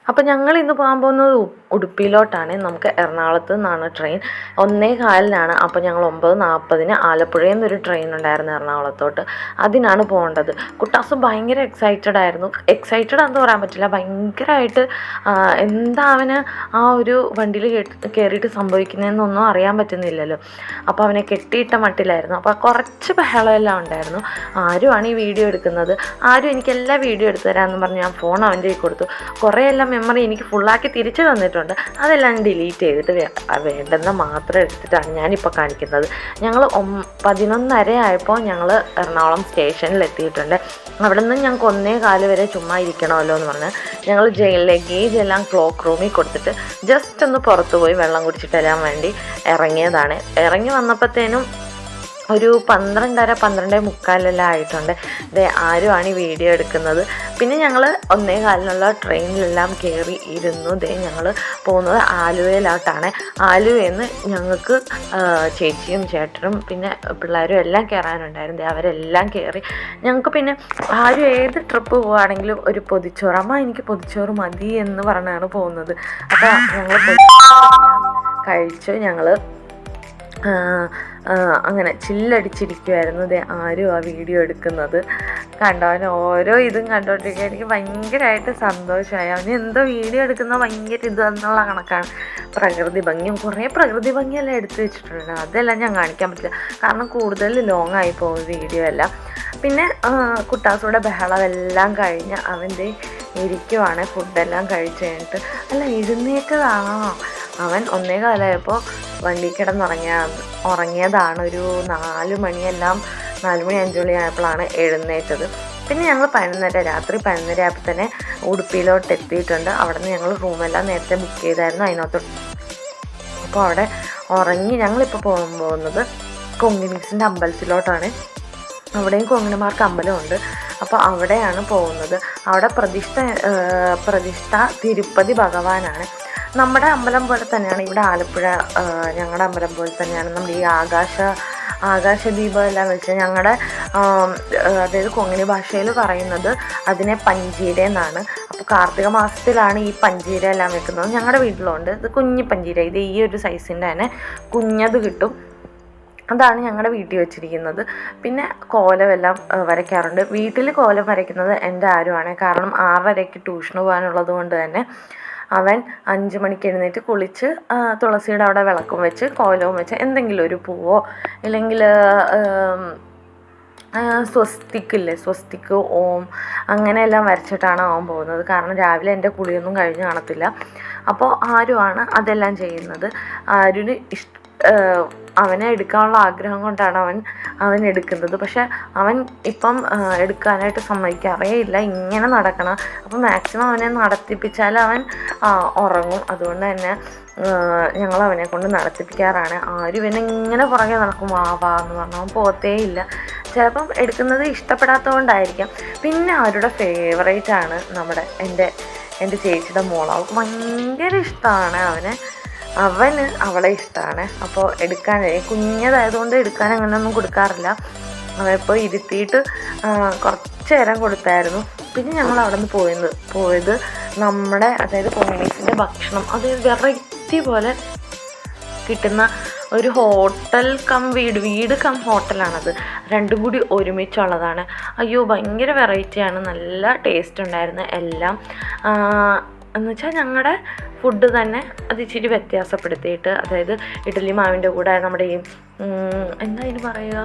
അപ്പോൾ ഞങ്ങൾ ഇന്ന് പോകാൻ പോകുന്നത് ഉടുപ്പിയിലോട്ടാണ്. നമുക്ക് എറണാകുളത്ത് നിന്നാണ് ട്രെയിൻ 1:15-നാണ്. അപ്പോൾ ഞങ്ങൾ 9:40-ന് ആലപ്പുഴയിൽ നിന്നൊരു ട്രെയിൻ ഉണ്ടായിരുന്നു എറണാകുളത്തോട്ട്. അതിനാണ് പോകേണ്ടത്. കുട്ടാസ് ഭയങ്കര എക്സൈറ്റഡ് ആയിരുന്നു. എക്സൈറ്റഡ് എന്ന് പറയാൻ പറ്റില്ല, ഭയങ്കരമായിട്ട് എന്താ അവന് ആ ഒരു വണ്ടിയിൽ കയറിയിട്ട് സംഭവിക്കുന്നതെന്നൊന്നും അറിയാൻ പറ്റുന്നില്ലല്ലോ. അപ്പോൾ അവനെ കെട്ടിയിട്ട മട്ടിലായിരുന്നു. അപ്പോൾ കുറച്ച് ബഹളമെല്ലാം ഉണ്ടായിരുന്നു. ആരുമാണ് ഈ വീഡിയോ എടുക്കുന്നത്, ആരും എനിക്കെല്ലാം വീഡിയോ എടുത്തു തരാമെന്ന് പറഞ്ഞ് ഞാൻ ഫോൺ അവൻ്റെ കയ്യിൽ കൊടുത്തു. കുറേയെല്ലാം മെമ്മറി എനിക്ക് ഫുള്ളാക്കി തിരിച്ചു തന്നിട്ടുണ്ട്. അതെല്ലാം ഡിലീറ്റ് ചെയ്തിട്ട് വേണ്ടെന്ന് മാത്രം എടുത്തിട്ടാണ് ഞാനിപ്പോൾ കാണിക്കുന്നത്. ഞങ്ങൾ 11:30 ആയപ്പോൾ ഞങ്ങൾ എറണാകുളം സ്റ്റേഷനിൽ എത്തിയിട്ടുണ്ട്. അവിടെ നിന്ന് ഞങ്ങൾക്ക് 1:15 വരെ ചുമ്മാ ഇരിക്കണമല്ലോ എന്ന് പറഞ്ഞ് ഞങ്ങൾ ലഗേജ് എല്ലാം ക്ലോക്ക് റൂമിൽ കൊടുത്തിട്ട് ജസ്റ്റ് ഒന്ന് പുറത്ത് പോയി വെള്ളം കുടിച്ചിട്ടെല്ലാം വേണ്ടി ഇറങ്ങിയതാണ്. ഇറങ്ങി വന്നപ്പോഴത്തേനും ഒരു 12:30-12:45 ആയിട്ടുണ്ട്. ആരുമാണ് ഈ വീഡിയോ എടുക്കുന്നത്. പിന്നെ ഞങ്ങൾ 1:15-നുള്ള ട്രെയിനിലെല്ലാം കയറി ഇരുന്നു. ഞങ്ങൾ പോകുന്നത് ആലുവയിലോട്ടാണ്. ആലുവയിൽ നിന്ന് ഞങ്ങൾക്ക് ചേച്ചിയും ചേട്ടനും പിന്നെ പിള്ളേരും എല്ലാം കയറാനുണ്ടായിരുന്നു. അവരെല്ലാം കയറി. ഞങ്ങൾക്ക് പിന്നെ ആരും ഏത് ട്രിപ്പ് പോവുകയാണെങ്കിലും ഒരു പൊതിച്ചോറ്, അമ്മ എനിക്ക് പൊതിച്ചോറ് മതി എന്ന് പറഞ്ഞാണ് പോകുന്നത്. അപ്പോൾ ഞങ്ങൾ കഴിച്ചു. ഞങ്ങൾ അങ്ങനെ ചില്ലടിച്ചിരിക്കുമായിരുന്നു. ആരും ആ വീഡിയോ എടുക്കുന്നത് കണ്ടോ. അവൻ ഓരോ ഇതും കണ്ടോണ്ടിരിക്കുക. എനിക്ക് ഭയങ്കരമായിട്ട് സന്തോഷമായി. അവന് എന്തോ വീഡിയോ എടുക്കുന്ന ഭയങ്കര ഇതെന്നുള്ള കണക്കാണ്. പ്രകൃതി ഭംഗിയും കുറേ പ്രകൃതി ഭംഗിയെല്ലാം എടുത്തു വെച്ചിട്ടുണ്ട്. അതെല്ലാം ഞാൻ കാണിക്കാൻ പറ്റില്ല, കാരണം കൂടുതൽ ലോങ് ആയി പോകും വീഡിയോ എല്ലാം. പിന്നെ കുട്ടാസൂടെ ബഹളമെല്ലാം കഴിഞ്ഞ് അവൻ്റെ ഇരിക്കുവാണ്. ഫുഡെല്ലാം കഴിച്ച് കഴിഞ്ഞിട്ട് അല്ല എഴുന്നേറ്റതാണോ അവൻ. 1:15 വണ്ടി ഉറങ്ങിയതാണ്. ഒരു 4 മണി 5 മണി ആയപ്പോഴാണ് എഴുന്നേറ്റത്. പിന്നെ ഞങ്ങൾ രാത്രി 11:30 ആയപ്പോൾ തന്നെ ഉടുപ്പിയിലോട്ട് എത്തിയിട്ടുണ്ട്. അവിടെ നിന്ന് ഞങ്ങൾ റൂമെല്ലാം നേരത്തെ ബുക്ക് ചെയ്തായിരുന്നു അതിനകത്ത്. അപ്പോൾ അവിടെ ഉറങ്ങി. ഞങ്ങളിപ്പോൾ പോകുന്നത് കൊങ്ങിണീസിൻ്റെ അമ്പലത്തിലോട്ടാണ്. അവിടെയും കൊങ്ങിണിമാർക്ക് അമ്പലമുണ്ട്. അപ്പോൾ അവിടെയാണ് പോകുന്നത്. അവിടെ പ്രതിഷ്ഠ തിരുപ്പതി ഭഗവാനാണ്. നമ്മുടെ അമ്പലം പോലെ തന്നെയാണ് ഇവിടെ ആലപ്പുഴ ഞങ്ങളുടെ അമ്പലം പോലെ തന്നെയാണ്. നമ്മൾ ഈ ആകാശദീപം എല്ലാം വെച്ച് ഞങ്ങളുടെ അതായത് കൊങ്ങിണി ഭാഷയിൽ പറയുന്നത് അതിനെ പഞ്ചീര എന്നാണ്. അപ്പോൾ കാർത്തിക മാസത്തിലാണ് ഈ പഞ്ചീര എല്ലാം വെക്കുന്നത്. ഞങ്ങളുടെ വീട്ടിലുണ്ട് ഇത് കുഞ്ഞി പഞ്ചീര. ഇത് ഈ ഒരു സൈസിൻ്റെ തന്നെ കുഞ്ഞത് കിട്ടും. അതാണ് ഞങ്ങളുടെ വീട്ടിൽ വെച്ചിരിക്കുന്നത്. പിന്നെ കോലമെല്ലാം വരയ്ക്കാറുണ്ട്. വീട്ടിൽ കോലം വരയ്ക്കുന്നത് എൻ്റെ ആരുമാണ്. കാരണം 6:30-ക്ക് ട്യൂഷന് പോകാനുള്ളത് കൊണ്ട് തന്നെ അവൻ 5 മണിക്ക് എഴുന്നേറ്റ് കുളിച്ച് തുളസിയുടെ അവിടെ വിളക്കും വെച്ച് കോലവും വെച്ച് എന്തെങ്കിലും ഒരു പൂവോ ഇല്ലെങ്കിൽ സ്വസ്തിക്ക് ഓം അങ്ങനെയെല്ലാം വരച്ചിട്ടാണ് അവൻ പോകുന്നത്. കാരണം രാവിലെ എൻ്റെ കുളിയൊന്നും കഴിഞ്ഞ് കാണത്തില്ല. അപ്പോൾ ആരുമാണ് അതെല്ലാം ചെയ്യുന്നത്. ആരുന് അവനെ എടുക്കാനുള്ള ആഗ്രഹം കൊണ്ടാണ് അവൻ എടുക്കുന്നത്. പക്ഷെ അവൻ ഇപ്പം എടുക്കാനായിട്ട് സമ്മതിക്കാറേ ഇല്ല. ഇങ്ങനെ നടക്കണം. അപ്പോൾ മാക്സിമം അവനെ നടത്തിപ്പിച്ചാൽ അവൻ ഉറങ്ങും. അതുകൊണ്ട് തന്നെ ഞങ്ങൾ അവനെ കൊണ്ട് നടത്തിപ്പിക്കാറാണ്. ആരും ഇവനെ ഇങ്ങനെ പുറകെ നടക്കും, വാ എന്ന് പറഞ്ഞാൽ അവൻ പോകത്തേ ഇല്ല. ചിലപ്പം എടുക്കുന്നത് ഇഷ്ടപ്പെടാത്തത് കൊണ്ടായിരിക്കാം. പിന്നെ അവരുടെ ഫേവറേറ്റാണ് എൻ്റെ ചേച്ചിയുടെ മോൾ. അവൾക്ക് ഭയങ്കര ഇഷ്ടമാണ് അവന് അവളെ ഇഷ്ടമാണ്. അപ്പോൾ കുഞ്ഞതായതുകൊണ്ട് എടുക്കാൻ അങ്ങനെയൊന്നും കൊടുക്കാറില്ല. അവളിപ്പോൾ ഇരുത്തിയിട്ട് കുറച്ച് നേരം കൊടുത്തായിരുന്നു. പിന്നെ ഞങ്ങൾ അവിടെ നിന്ന് പോയത് നമ്മുടെ അതായത് കൊങ്ങിണീസിൻ്റെ ഭക്ഷണം, അത് വെറൈറ്റി പോലെ കിട്ടുന്ന ഒരു ഹോട്ടൽ കം വീട് കം ഹോട്ടലാണത്. രണ്ടും കൂടി ഒരുമിച്ചുള്ളതാണ്. അയ്യോ ഭയങ്കര വെറൈറ്റിയാണ്. നല്ല ടേസ്റ്റ് ഉണ്ടായിരുന്നു എല്ലാം. എന്നുവെച്ചാൽ ഞങ്ങളുടെ ഫുഡ് തന്നെ അത് ഇച്ചിരി വ്യത്യാസപ്പെടുത്തിയിട്ട്, അതായത് ഇഡ്ഡലി മാവിൻ്റെ കൂടെ നമ്മുടെ ഈ എന്താ അതിന് പറയുക,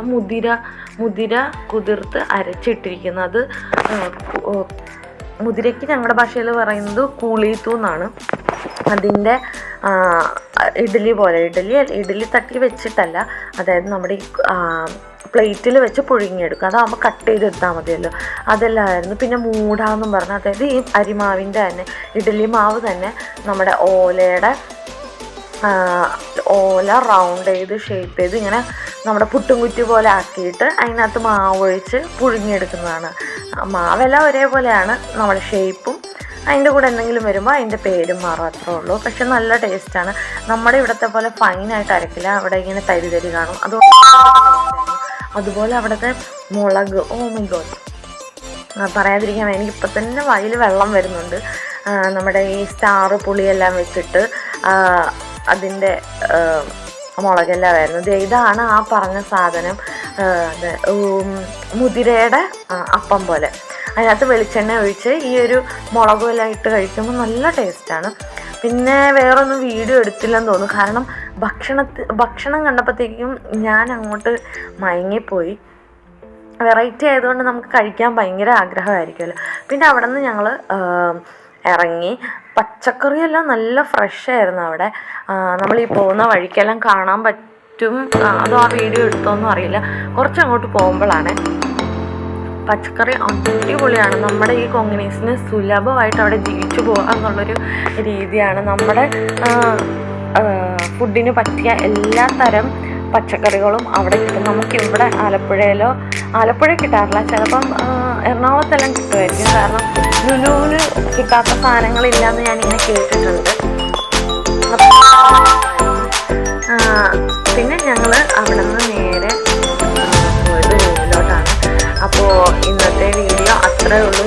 മുതിര കുതിർത്ത് അരച്ചിട്ടിരിക്കുന്നത്. മുതിരയ്ക്ക് ഞങ്ങളുടെ ഭാഷയിൽ പറയുന്നത് കൂളീത്തു എന്നാണ്. അതിൻ്റെ ഇഡ്ഡലി തട്ടി വെച്ചിട്ടല്ല, അതായത് നമ്മുടെ ഈ പ്ലേറ്റിൽ വെച്ച് പുഴുങ്ങിയെടുക്കുക. അതാകുമ്പോൾ കട്ട് ചെയ്തെടുത്താൽ മതിയല്ലോ. അതെല്ലാമായിരുന്നു. പിന്നെ മൂടാന്നും പറഞ്ഞാൽ അതായത് ഈ അരിമാവിൻ്റെ തന്നെ ഇഡ്ഡലി മാവ് തന്നെ നമ്മുടെ ഓല റൗണ്ട് ചെയ്ത് ഷേപ്പ് ചെയ്ത് ഇങ്ങനെ നമ്മുടെ പുട്ടുംകുറ്റി പോലെ ആക്കിയിട്ട് അതിനകത്ത് മാവൊഴിച്ച് പുഴുങ്ങിയെടുക്കുന്നതാണ്. മാവെല്ലാം ഒരേപോലെയാണ്, നമ്മുടെ ഷേപ്പും അതിൻ്റെ കൂടെ എന്തെങ്കിലും വരുമ്പോൾ അതിൻ്റെ പേരും മാറും, അത്രേ ഉള്ളൂ. പക്ഷെ നല്ല ടേസ്റ്റാണ്. നമ്മുടെ ഇവിടുത്തെ പോലെ ഫൈനായിട്ട് അരക്കില്ല. അവിടെ ഇങ്ങനെ തരി കാണും. അതുപോലെ അവിടുത്തെ മുളക്, ഓ മൈ ഗോഡ്, പറയാതിരിക്കാൻ എനിക്കിപ്പോൾ തന്നെ വായിൽ വെള്ളം വരുന്നുണ്ട്. നമ്മുടെ ഈ സ്റ്റാർ പുളിയെല്ലാം വെച്ചിട്ട് അതിൻ്റെ മുളകെല്ലാം വരുന്നത്. ഇതാണ് ആ പറഞ്ഞ സാധനം, മുതിരയുടെ അപ്പം പോലെ. അതിനകത്ത് വെളിച്ചെണ്ണ ഒഴിച്ച് ഈ ഒരു മുളകും എല്ലാം ഇട്ട് കഴിക്കുമ്പോൾ നല്ല ടേസ്റ്റാണ്. പിന്നെ വേറൊന്നും വീഡിയോ എടുത്തില്ലെന്ന് തോന്നുന്നു, കാരണം ഭക്ഷണം കണ്ടപ്പോഴത്തേക്കും ഞാൻ അങ്ങോട്ട് മയങ്ങിപ്പോയി. വെറൈറ്റി ആയതുകൊണ്ട് നമുക്ക് കഴിക്കാൻ ഭയങ്കര ആഗ്രഹമായിരിക്കുമല്ലോ. പിന്നെ അവിടെ നിന്ന് ഞങ്ങൾ ഇറങ്ങി. പച്ചക്കറിയെല്ലാം നല്ല ഫ്രഷ് ആയിരുന്നു അവിടെ. നമ്മളീ പോകുന്ന വഴിക്കെല്ലാം കാണാൻ പറ്റും, അതോ ആ വീഡിയോ എടുത്തോന്നും അറിയില്ല. കുറച്ചങ്ങോട്ട് പോകുമ്പോഴാണ്. പച്ചക്കറി അടിപൊളിയാണ്. നമ്മുടെ ഈ കൊങ്ങിണീസിന് സുലഭമായിട്ട് അവിടെ ജീവിച്ചു പോകുക എന്നുള്ളൊരു രീതിയാണ്. നമ്മുടെ ഫുഡിന് പറ്റിയ എല്ലാ തരം പച്ചക്കറികളും അവിടെ കിട്ടും. നമുക്കിവിടെ ആലപ്പുഴ കിട്ടാറില്ല, ചിലപ്പം എറണാകുളത്തെല്ലാം കിട്ടുമായിരിക്കും. കാരണം ലുലുവിന് കിട്ടാത്ത സാധനങ്ങളില്ലയെന്ന് ഞാനിങ്ങനെ കേട്ടിട്ടുണ്ട്. പിന്നെ ഞങ്ങൾ അവിടെ നിന്ന് നേരെ പോയത് റൂമിലോട്ടാണ്. അപ്പോൾ ഇന്നത്തെ വീഡിയോ അത്രയേ ഉള്ളൂ.